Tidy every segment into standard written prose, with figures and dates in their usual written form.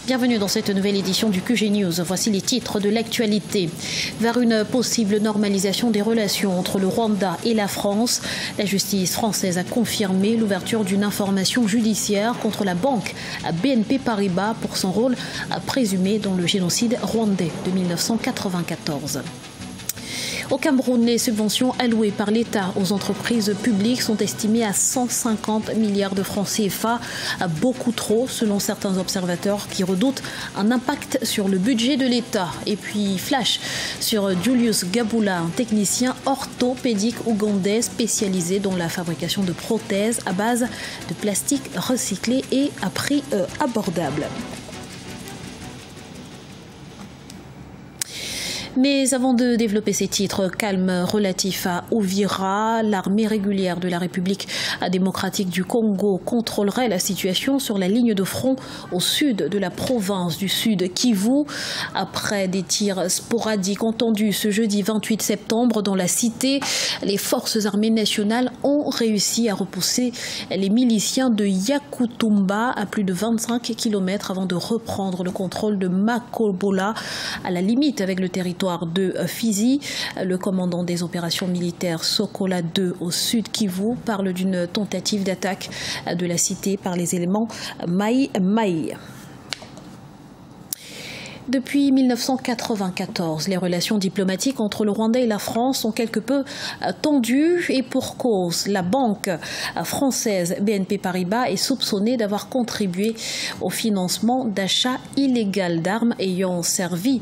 Bienvenue dans cette nouvelle édition du QG News. Voici les titres de l'actualité. Vers une possible normalisation des relations entre le Rwanda et la France, la justice française a confirmé l'ouverture d'une information judiciaire contre la banque BNP Paribas pour son rôle présumé dans le génocide rwandais de 1994. Au Cameroun, les subventions allouées par l'État aux entreprises publiques sont estimées à 150 milliards de francs CFA, beaucoup trop selon certains observateurs qui redoutent un impact sur le budget de l'État. Et puis flash sur Julius Gabula, un technicien orthopédique ougandais spécialisé dans la fabrication de prothèses à base de plastique recyclé et à prix abordable. Mais avant de développer ces titres, calme relatif à Uvira, l'armée régulière de la République démocratique du Congo contrôlerait la situation sur la ligne de front au sud de la province du Sud Kivu. Après des tirs sporadiques entendus ce jeudi 28 septembre dans la cité, les forces armées nationales ont réussi à repousser les miliciens de Yakutumba à plus de 25 km avant de reprendre le contrôle de Makobola à la limite avec le territoire de Fizi. Le commandant des opérations militaires Sokola 2 au sud Kivu parle d'une tentative d'attaque de la cité par les éléments Maï. Depuis 1994, les relations diplomatiques entre le Rwanda et la France sont quelque peu tendues et pour cause. La banque française BNP Paribas est soupçonnée d'avoir contribué au financement d'achats illégaux d'armes ayant servi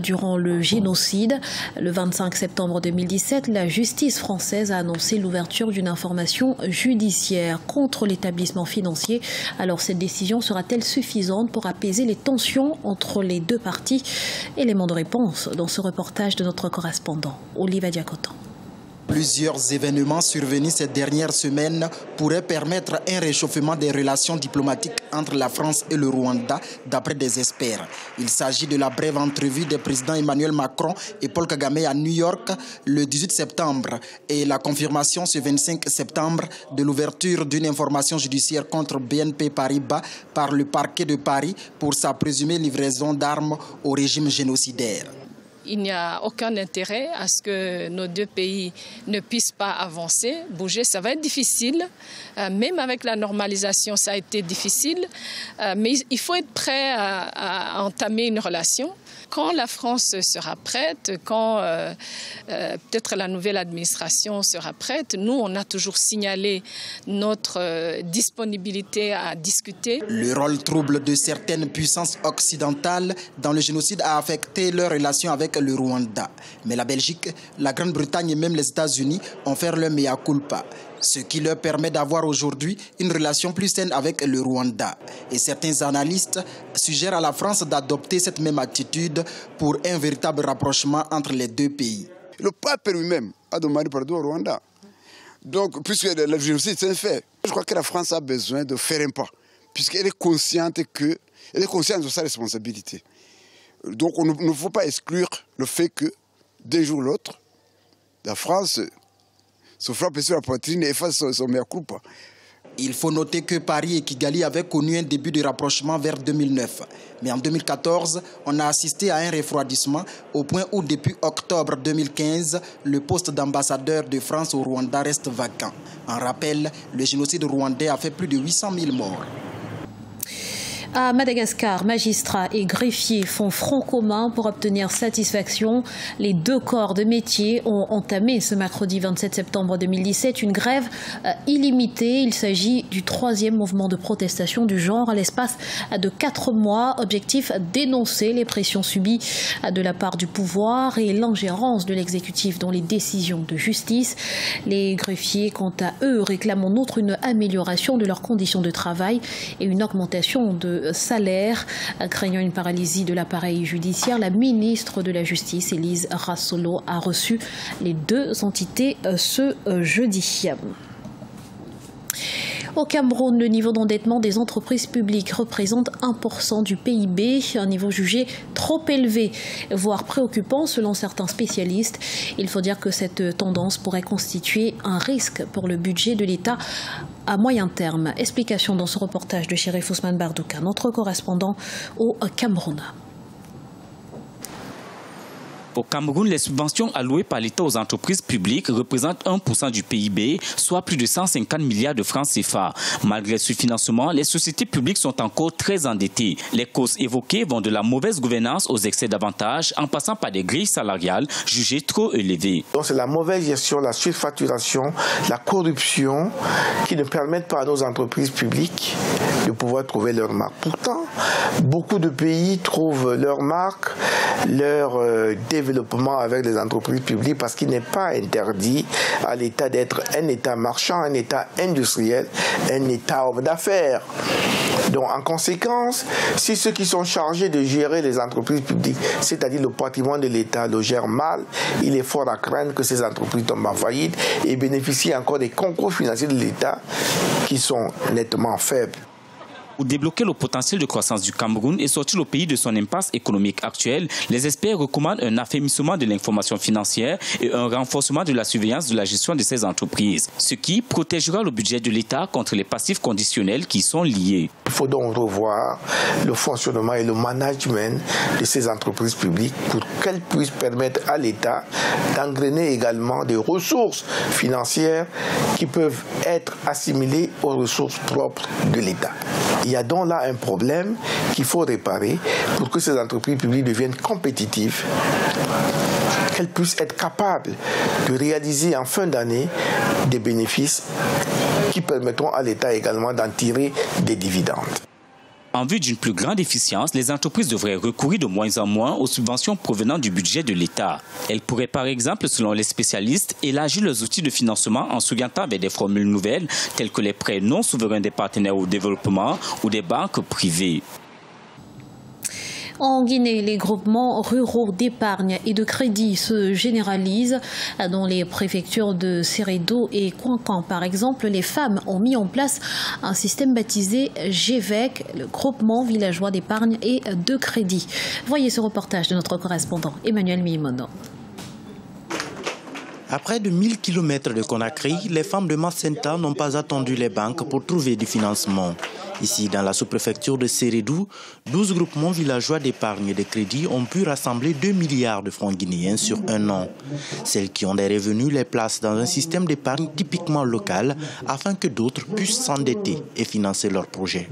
durant le génocide. Le 25 septembre 2017, la justice française a annoncé l'ouverture d'une information judiciaire contre l'établissement financier. Alors cette décision sera-t-elle suffisante pour apaiser les tensions entre les deux parties? Élément de réponse dans ce reportage de notre correspondant, Oliva Diakotan. Plusieurs événements survenus ces dernières semaines pourraient permettre un réchauffement des relations diplomatiques entre la France et le Rwanda, d'après des experts. Il s'agit de la brève entrevue des présidents Emmanuel Macron et Paul Kagame à New York le 18 septembre et la confirmation ce 25 septembre de l'ouverture d'une information judiciaire contre BNP Paribas par le parquet de Paris pour sa présumée livraison d'armes au régime génocidaire. Il n'y a aucun intérêt à ce que nos deux pays ne puissent pas avancer, bouger. Ça va être difficile. Même avec la normalisation, ça a été difficile. Mais il faut être prêt à entamer une relation. Quand la France sera prête, quand peut-être la nouvelle administration sera prête, nous, on a toujours signalé notre disponibilité à discuter. Le rôle trouble de certaines puissances occidentales dans le génocide a affecté leurs relations avec le Rwanda. Mais la Belgique, la Grande-Bretagne et même les États-Unis ont fait leur mea culpa, ce qui leur permet d'avoir aujourd'hui une relation plus saine avec le Rwanda. Et certains analystes suggèrent à la France d'adopter cette même attitude pour un véritable rapprochement entre les deux pays. Le pape lui-même a demandé pardon au Rwanda. Donc, puisque le génocide c'est un fait, je crois que la France a besoin de faire un pas, puisqu'elle est consciente de sa responsabilité. Donc, il ne faut pas exclure le fait que, d'un jour ou l'autre, la France se frappe sur la poitrine et fasse son mea culpa. Il faut noter que Paris et Kigali avaient connu un début de rapprochement vers 2009. Mais en 2014, on a assisté à un refroidissement au point où depuis octobre 2015, le poste d'ambassadeur de France au Rwanda reste vacant. En rappel, le génocide rwandais a fait plus de 800 000 morts. À Madagascar, magistrats et greffiers font front commun pour obtenir satisfaction. Les deux corps de métier ont entamé ce mercredi 27 septembre 2017 une grève illimitée. Il s'agit du 3e mouvement de protestation du genre à l'espace de 4 mois. Objectif, dénoncer les pressions subies de la part du pouvoir et l'ingérence de l'exécutif dans les décisions de justice. Les greffiers, quant à eux, réclament en outre une amélioration de leurs conditions de travail et une augmentation de salaire. Craignant une paralysie de l'appareil judiciaire, la ministre de la Justice, Élise Rassolo, a reçu les deux entités ce jeudi. Au Cameroun, le niveau d'endettement des entreprises publiques représente 1% du PIB, un niveau jugé trop élevé, voire préoccupant selon certains spécialistes. Il faut dire que cette tendance pourrait constituer un risque pour le budget de l'État à moyen terme. Explication dans ce reportage de Chérif Ousmane Bardouka, notre correspondant au Cameroun. Au Cameroun, les subventions allouées par l'État aux entreprises publiques représentent 1% du PIB, soit plus de 150 milliards de francs CFA. Malgré ce financement, les sociétés publiques sont encore très endettées. Les causes évoquées vont de la mauvaise gouvernance aux excès d'avantages, en passant par des grilles salariales jugées trop élevées. Donc c'est la mauvaise gestion, la surfacturation, la corruption qui ne permettent pas à nos entreprises publiques de pouvoir trouver leur marque. Pourtant, beaucoup de pays trouvent leur marque, leur développement avec les entreprises publiques parce qu'il n'est pas interdit à l'État d'être un État marchand, un État industriel, un État homme d'affaires. Donc en conséquence, si ceux qui sont chargés de gérer les entreprises publiques, c'est-à-dire le patrimoine de l'État, le gèrent mal, il est fort à craindre que ces entreprises tombent en faillite et bénéficient encore des concours financiers de l'État qui sont nettement faibles. Pour débloquer le potentiel de croissance du Cameroun et sortir le pays de son impasse économique actuelle, les experts recommandent un affermissement de l'information financière et un renforcement de la surveillance de la gestion de ces entreprises, ce qui protégera le budget de l'État contre les passifs conditionnels qui y sont liés. Il faut donc revoir le fonctionnement et le management de ces entreprises publiques pour qu'elles puissent permettre à l'État d'engrainer également des ressources financières qui peuvent être assimilées aux ressources propres de l'État. Il y a donc là un problème qu'il faut réparer pour que ces entreprises publiques deviennent compétitives, qu'elles puissent être capables de réaliser en fin d'année des bénéfices qui permettront à l'État également d'en tirer des dividendes. En vue d'une plus grande efficience, les entreprises devraient recourir de moins en moins aux subventions provenant du budget de l'État. Elles pourraient par exemple, selon les spécialistes, élargir leurs outils de financement en s'orientant vers des formules nouvelles telles que les prêts non souverains des partenaires au développement ou des banques privées. En Guinée, les groupements ruraux d'épargne et de crédit se généralisent. Dans les préfectures de Sérédo et Kouankan, par exemple, les femmes ont mis en place un système baptisé GVEC, le groupement villageois d'épargne et de crédit. Voyez ce reportage de notre correspondant Emmanuel Mimono. À près de 1000 km de Conakry, les femmes de Macenta n'ont pas attendu les banques pour trouver du financement. Ici, dans la sous-préfecture de Sérédou, 12 groupements villageois d'épargne et de crédit ont pu rassembler 2 milliards de francs guinéens sur un an. Celles qui ont des revenus les placent dans un système d'épargne typiquement local afin que d'autres puissent s'endetter et financer leurs projets.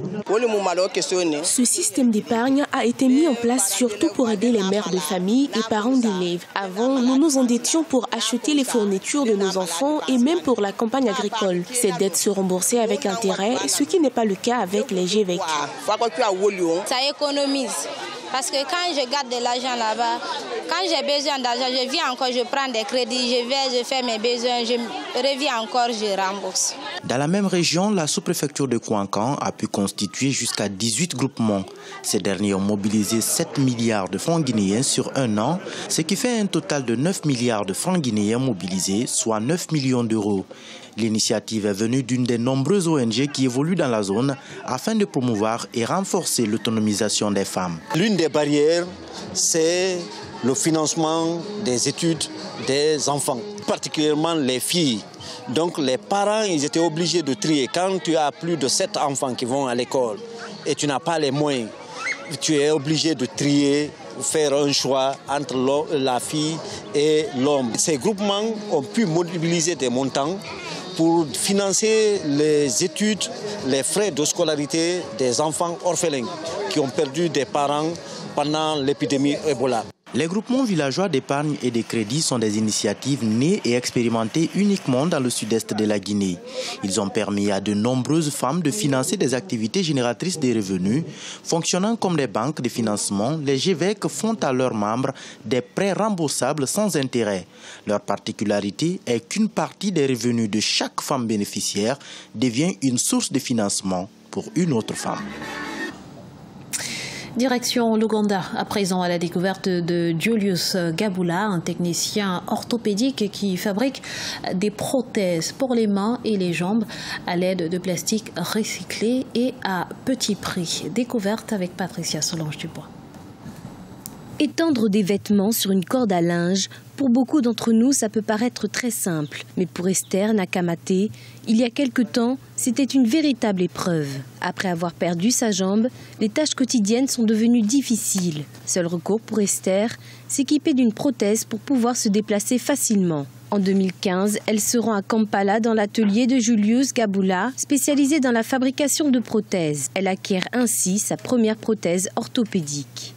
Ce système d'épargne a été mis en place surtout pour aider les mères de famille et parents d'élèves. Avant, nous nous endettions pour acheter les fournitures de nos enfants et même pour la campagne agricole. Ces dettes se remboursaient avec intérêt, ce qui n'est pas le cas avec les GVEC. Ça économise. Parce que quand je garde de l'argent là-bas, quand j'ai besoin d'argent, je viens encore, je prends des crédits, je fais mes besoins, je reviens encore, je rembourse. Dans la même région, la sous-préfecture de Kouankan a pu constituer jusqu'à 18 groupements. Ces derniers ont mobilisé 7 milliards de francs guinéens sur un an, ce qui fait un total de 9 milliards de francs guinéens mobilisés, soit 9 millions d'euros. L'initiative est venue d'une des nombreuses ONG qui évoluent dans la zone afin de promouvoir et renforcer l'autonomisation des femmes. L'une des barrières, c'est le financement des études des enfants, particulièrement les filles. Donc les parents, ils étaient obligés de trier. Quand tu as plus de 7 enfants qui vont à l'école et tu n'as pas les moyens, tu es obligé de trier, faire un choix entre la fille et l'homme. Ces groupements ont pu mobiliser des montants pour financer les études, les frais de scolarité des enfants orphelins qui ont perdu des parents pendant l'épidémie Ebola. Les groupements villageois d'épargne et de crédit sont des initiatives nées et expérimentées uniquement dans le sud-est de la Guinée. Ils ont permis à de nombreuses femmes de financer des activités génératrices de revenus. Fonctionnant comme des banques de financement, les GVEC font à leurs membres des prêts remboursables sans intérêt. Leur particularité est qu'une partie des revenus de chaque femme bénéficiaire devient une source de financement pour une autre femme. Direction l'Ouganda, à présent à la découverte de Julius Gabula, un technicien orthopédique qui fabrique des prothèses pour les mains et les jambes à l'aide de plastique recyclé et à petit prix. Découverte avec Patricia Solange-Dubois. Étendre des vêtements sur une corde à linge, pour beaucoup d'entre nous, ça peut paraître très simple. Mais pour Esther Nakamate, il y a quelque temps, c'était une véritable épreuve. Après avoir perdu sa jambe, les tâches quotidiennes sont devenues difficiles. Seul recours pour Esther, s'équiper d'une prothèse pour pouvoir se déplacer facilement. En 2015, elle se rend à Kampala dans l'atelier de Julius Gabula, spécialisé dans la fabrication de prothèses. Elle acquiert ainsi sa première prothèse orthopédique.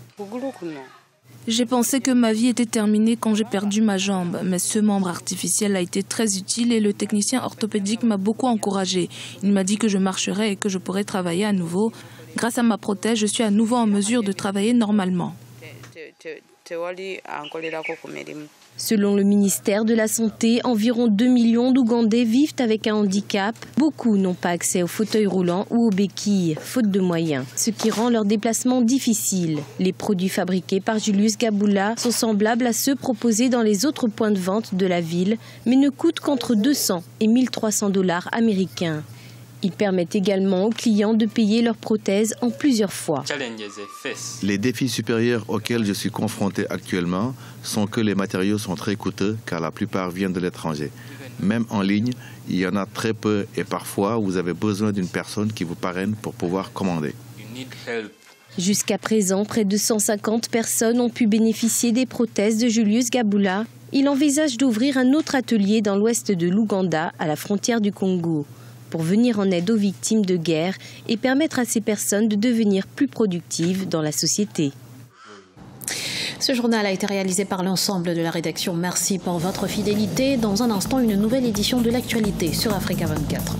J'ai pensé que ma vie était terminée quand j'ai perdu ma jambe, mais ce membre artificiel a été très utile et le technicien orthopédique m'a beaucoup encouragée. Il m'a dit que je marcherais et que je pourrais travailler à nouveau. Grâce à ma prothèse, je suis à nouveau en mesure de travailler normalement. Selon le ministère de la Santé, environ 2 millions d'Ougandais vivent avec un handicap. Beaucoup n'ont pas accès aux fauteuils roulants ou aux béquilles, faute de moyens, ce qui rend leur déplacement difficile. Les produits fabriqués par Julius Gabula sont semblables à ceux proposés dans les autres points de vente de la ville, mais ne coûtent qu'entre 200 et 1300 $ américains. Ils permettent également aux clients de payer leurs prothèses en plusieurs fois. Les défis supérieurs auxquels je suis confronté actuellement sont que les matériaux sont très coûteux car la plupart viennent de l'étranger. Même en ligne, il y en a très peu et parfois vous avez besoin d'une personne qui vous parraine pour pouvoir commander. Jusqu'à présent, près de 150 personnes ont pu bénéficier des prothèses de Julius Gabula. Il envisage d'ouvrir un autre atelier dans l'ouest de l'Ouganda, à la frontière du Congo, pour venir en aide aux victimes de guerre et permettre à ces personnes de devenir plus productives dans la société. Ce journal a été réalisé par l'ensemble de la rédaction. Merci pour votre fidélité. Dans un instant, une nouvelle édition de l'actualité sur Africa 24.